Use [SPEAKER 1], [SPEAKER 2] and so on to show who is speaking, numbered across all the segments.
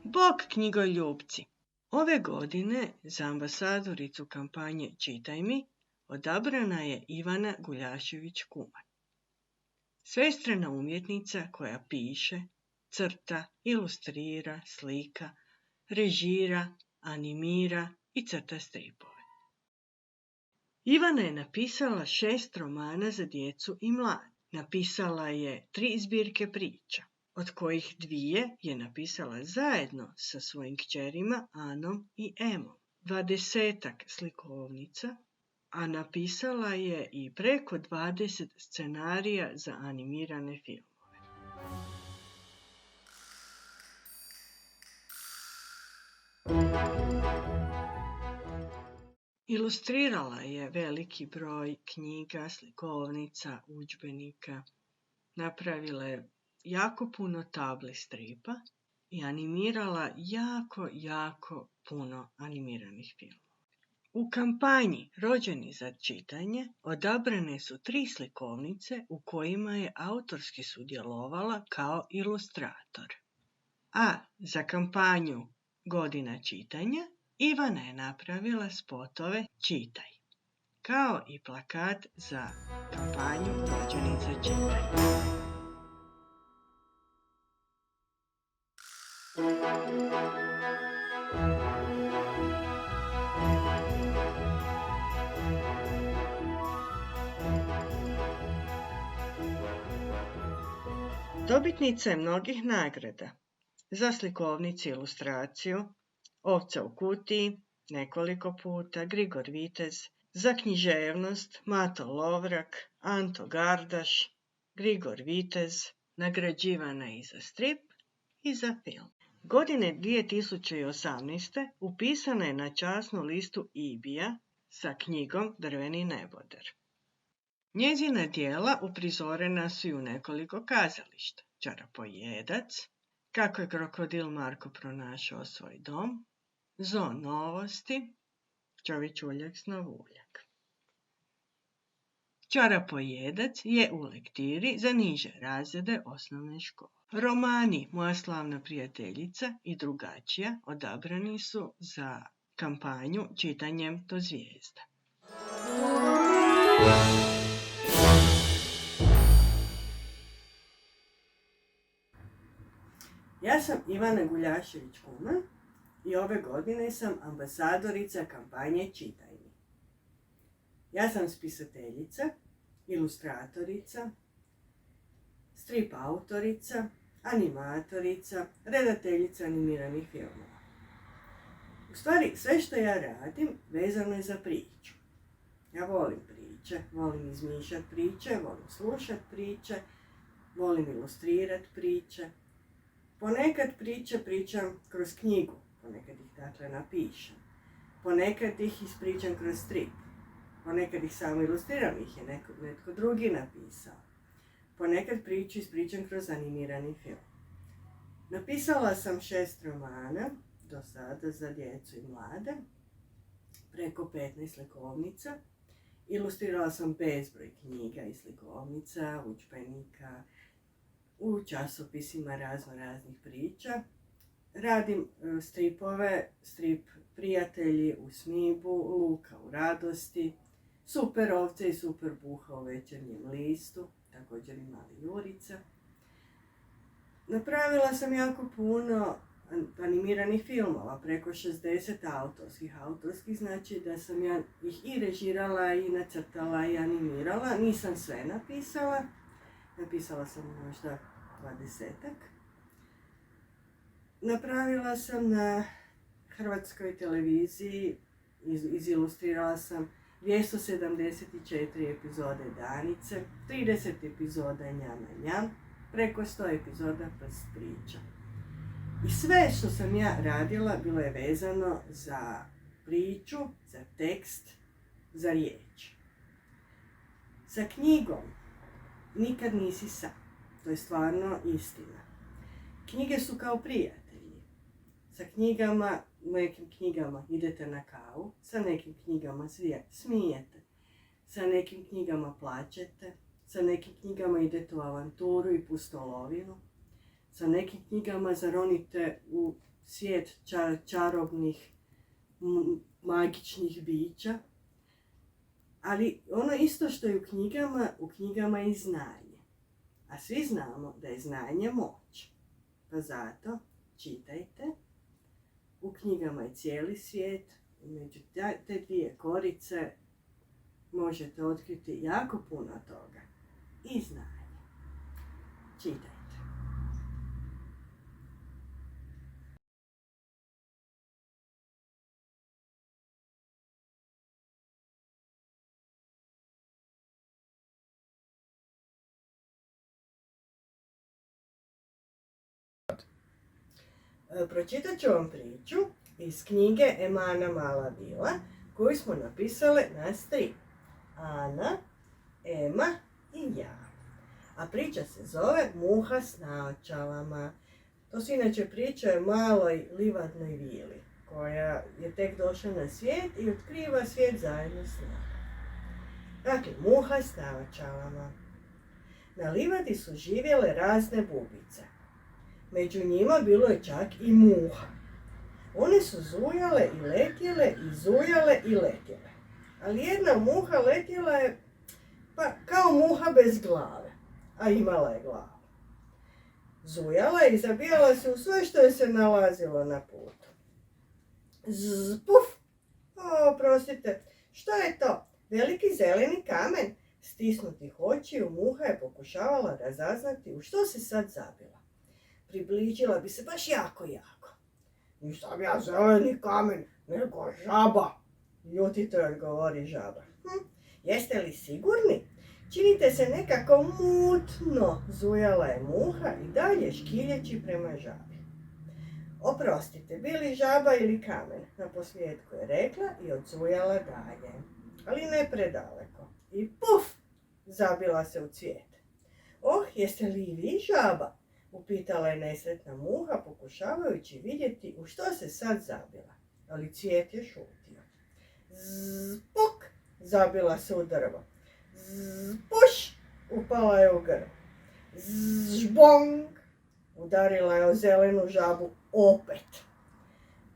[SPEAKER 1] Bog knjigoljupci! Ove godine za ambasadoricu kampanje Čitaj mi odabrana je Ivana Guljašević-Kuman. Svestrana umjetnica koja piše, crta, ilustrira, slika, režira, animira i crta stripove. Ivana je napisala 6 romana za djecu i mlade. Napisala je 3 zbirke priča, od kojih 2 je napisala zajedno sa svojim kćerima Anom i Emom. 20-ak slikovnica, a napisala je i preko 20 scenarija za animirane filmove. Ilustrirala je veliki broj knjiga, slikovnica, udžbenika. Napravila je jako puno tabli stripa i animirala jako puno animiranih filmova. U kampanji Rođeni za čitanje odabrane su 3 slikovnice u kojima je autorski sudjelovala kao ilustrator. A za kampanju Godina čitanja Ivana je napravila spotove Čitaj, kao i plakat za kampanju Rođeni za čitanje. Dobitnica je mnogih nagrada za slikovnicu i ilustraciju, Ovca u kutiji, nekoliko puta, Grigor Vitez, za književnost, Mato Lovrak, Anto Gardaš, Grigor Vitez, nagrađivana i za strip i za film. Godine 2018. upisana je na časnu listu IBI-a sa knjigom Drveni neboder. Njezina djela uprizorena su i u nekoliko kazališta. Čarapojedac, Kako je krokodil Marko pronašao svoj dom, Zo novosti, Čovićuljak Snovuljak. Čarapojedac je u lektiri za niže razrede osnovne škole. Romani Moja slavna prijateljica i Drugačija odabrani su za kampanju Čitanjem do zvijezda. Ja sam Ivana Guljašević-Kuman i ove godine sam ambasadorica kampanje Čitaj mi. Ja sam spisateljica, ilustratorica, strip autorica, animatorica, redateljica animiranih filmova. U stvari, sve što ja radim vezano je za priču. Ja volim priče, volim izmišljati priče, volim slušati priče, volim ilustrirati priče. Ponekad priče pričam kroz knjigu, ponekad ih dakle napišem. Ponekad ih ispričam kroz strip. Ponekad ih samo ilustriram, ih je netko drugi napisao. Ponekad priču ispričam kroz animirani film. Napisala sam 6 romana do sada za djecu i mlade, preko 15 slikovnica. Ilustrirala sam bezbroj knjiga i slikovnica, udžbenika, u časopisima raznih priča. Radim stripove, strip Prijatelji u Smibu, Luka u radosti, Super ovce i Super buha u Večernjem listu, također i Mali Jurica. Napravila sam jako puno animiranih filmova, preko 60 autorskih, znači da sam ja ih i režirala i nacrtala i animirala. Nisam sve napisala sam možda 20-ak. Napravila sam na Hrvatskoj televiziji, izilustrirala sam 274 epizode Danice, 30 epizoda Njam na njam, preko 100 epizoda Prst priča. I sve što sam ja radila bilo je vezano za priču, za tekst, za riječ. Sa knjigom nikad nisi sam. To je stvarno istina. Knjige su kao prijatelji. Sa knjigama, nekim knjigama idete na kavu, sa nekim knjigama smijete. sa nekim knjigama plačete, sa nekim knjigama idete u avanturu i pustolovinu, sa nekim knjigama zaronite u svijet čarobnih, magičnih bića. Ali ono isto što je u knjigama je i znanje. A svi znamo da je znanje moć. Pa zato čitajte. U knjigama je cijeli svijet. Među te dvije korice možete otkriti jako puno toga. I znanje. Čitajte. Pročitat ću vam priču iz knjige Emana mala vila koju smo napisale nas tri. Ana, Ema i ja. A priča se zove Muha s naočalama. To su inače priče o maloj livadnoj vili koja je tek došla na svijet i otkriva svijet zajedno s njom. Dakle, Muha s naočalama. Na livadi su živjele razne bubice. Među njima bilo je čak i muha. One su zujale i letjele i zujale i letjele. Ali jedna muha letjela je pa kao muha bez glave, a imala je glavu. Zujala je i zabijala se u sve što je se nalazilo na putu. Puf! Oprostite, što je to? Veliki zeleni kamen? Stisnutih očiju muha je pokušavala razaznati u što se sad zabila. Približila bi se baš jako. Nisam ja zeleni kamen, nego žaba, ljutito odgovori žaba. Jeste li sigurni? Činite se nekako mutno, zujala je muha i dalje škiljeći prema žabi. Oprostite, bili žaba ili kamen, naposljetku je rekla i odzujala dalje. Ali ne predaleko. I puf, zabila se u cvijet. Oh, jeste li i vi žaba? Upitala je nesretna muha, pokušavajući vidjeti u što se sad zabila. Ali cvijet je šutio. Zpuk, zabila se u drvo. Zpuš, upala je u grm. Zžbong, udarila je o zelenu žabu opet.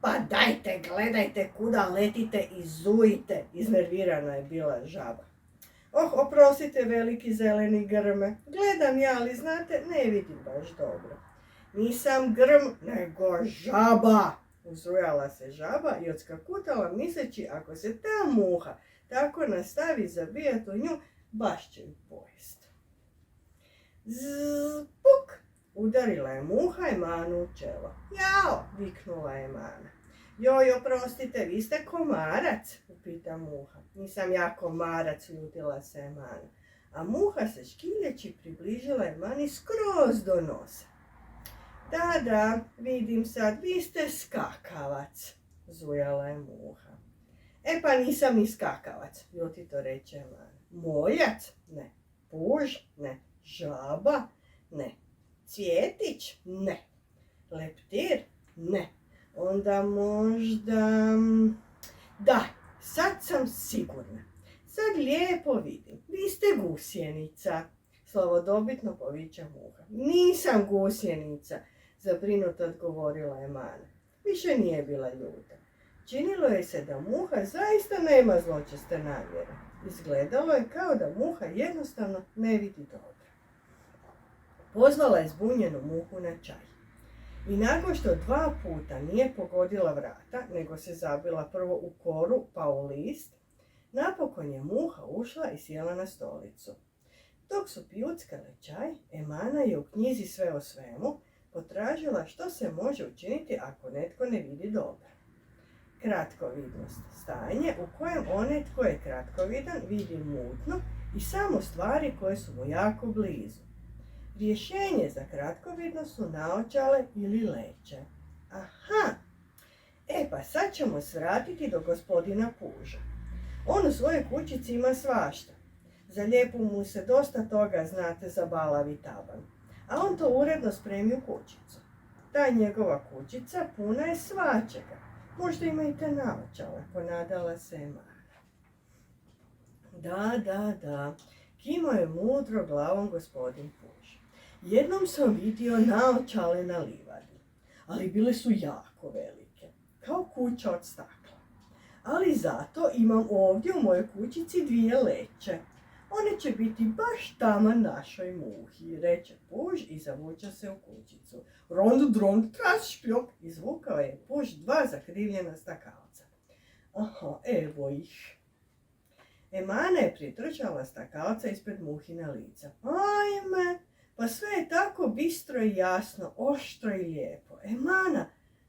[SPEAKER 1] Pa dajte, gledajte kuda letite i zujite, iznervirana je bila žaba. Oh, oprostite, veliki zeleni grme. Gledam ja, ali znate, ne vidim baš dobro. Nisam grm, nego žaba. Uzrujala se žaba i odskakutala misleći ako se ta muha tako nastavi zabijati u nju, baš će ju pojesti. Zpuk! Udarila je muha Emanu u čelo. Jao! Viknula je Emana. Joj, oprostite, vi ste komarac, upita muha. Nisam ja komarac, ljutila se Emana. A muha se škiljeći približila Emani skroz do nosa. Da, vidim sad, vi ste skakavac, zujala je muha. E pa nisam ni skakavac, ljutito reče Emana. Moljac? Ne. Puž? Ne. Žaba? Ne. Cvjetić? Ne. Leptir? Ne. Onda možda... Da, sad sam sigurna. Sad lijepo vidim. Vi ste gusjenica. Slavodobitno poviče muha. Nisam gusjenica, zabrinuto odgovorila Emana. Više nije bila ljuta. Činilo je se da muha zaista nema zločeste namjere. Izgledalo je kao da muha jednostavno ne vidi dobro. Pozvala je zbunjenu muhu na čaj. I nakon što 2 puta nije pogodila vrata, nego se zabila prvo u koru pa u list, napokon je muha ušla i sjela na stolicu. Dok su pijuckale čaj, Emana je u knjizi Sve o svemu potražila što se može učiniti ako netko ne vidi dobro. Kratkovidnost, stanje u kojem onaj tko je kratkovidan vidi mutno i samo stvari koje su mu jako blizu. Rješenje za kratkovidnost su naočale ili leće. Aha! Pa sad ćemo svratiti do gospodina Puža. On u svojoj kućici ima svašta. Za lijepu mu se dosta toga, znate, za balavi taban. A on to uredno spremi u kućicu. Ta njegova kućica puna je svačega. Možda ima i te naočale, ponadala se Emana. Da, kimao je mudro glavom gospodin Puž. Jednom sam vidio naočale na livadi, ali bile su jako velike, kao kuća od stakla. Ali zato imam ovdje u mojoj kućici 2 leće. One će biti baš taman našoj muhi, reče Puž i zavuča se u kućicu. Rond, drond, traš, špljok, izvukao je Puž 2 zakrivljena stakalca. Aha, evo ih. Emana je pridržala stakalca ispred muhina lica. Ajme, pa sve je tako bistro i jasno, oštro i lijepo. Emana,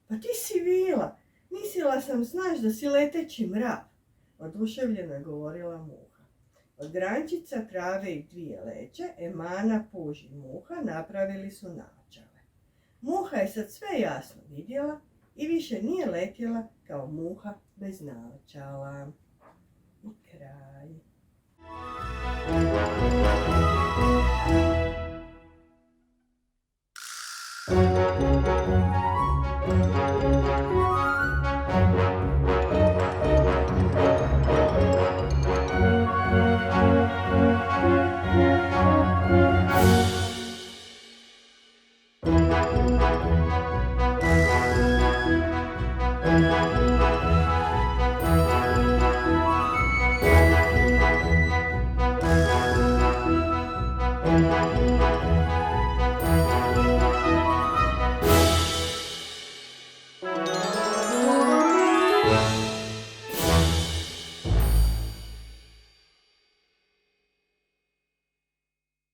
[SPEAKER 1] pa ti si vila. Mislila sam, znaš da si leteći mrav, oduševljeno je govorila muha. Od grančica, trave i 2 leće, Emana, Puž i muha napravili su naočale. Muha je sad sve jasno vidjela i više nije letjela kao muha bez naočala. I kraj.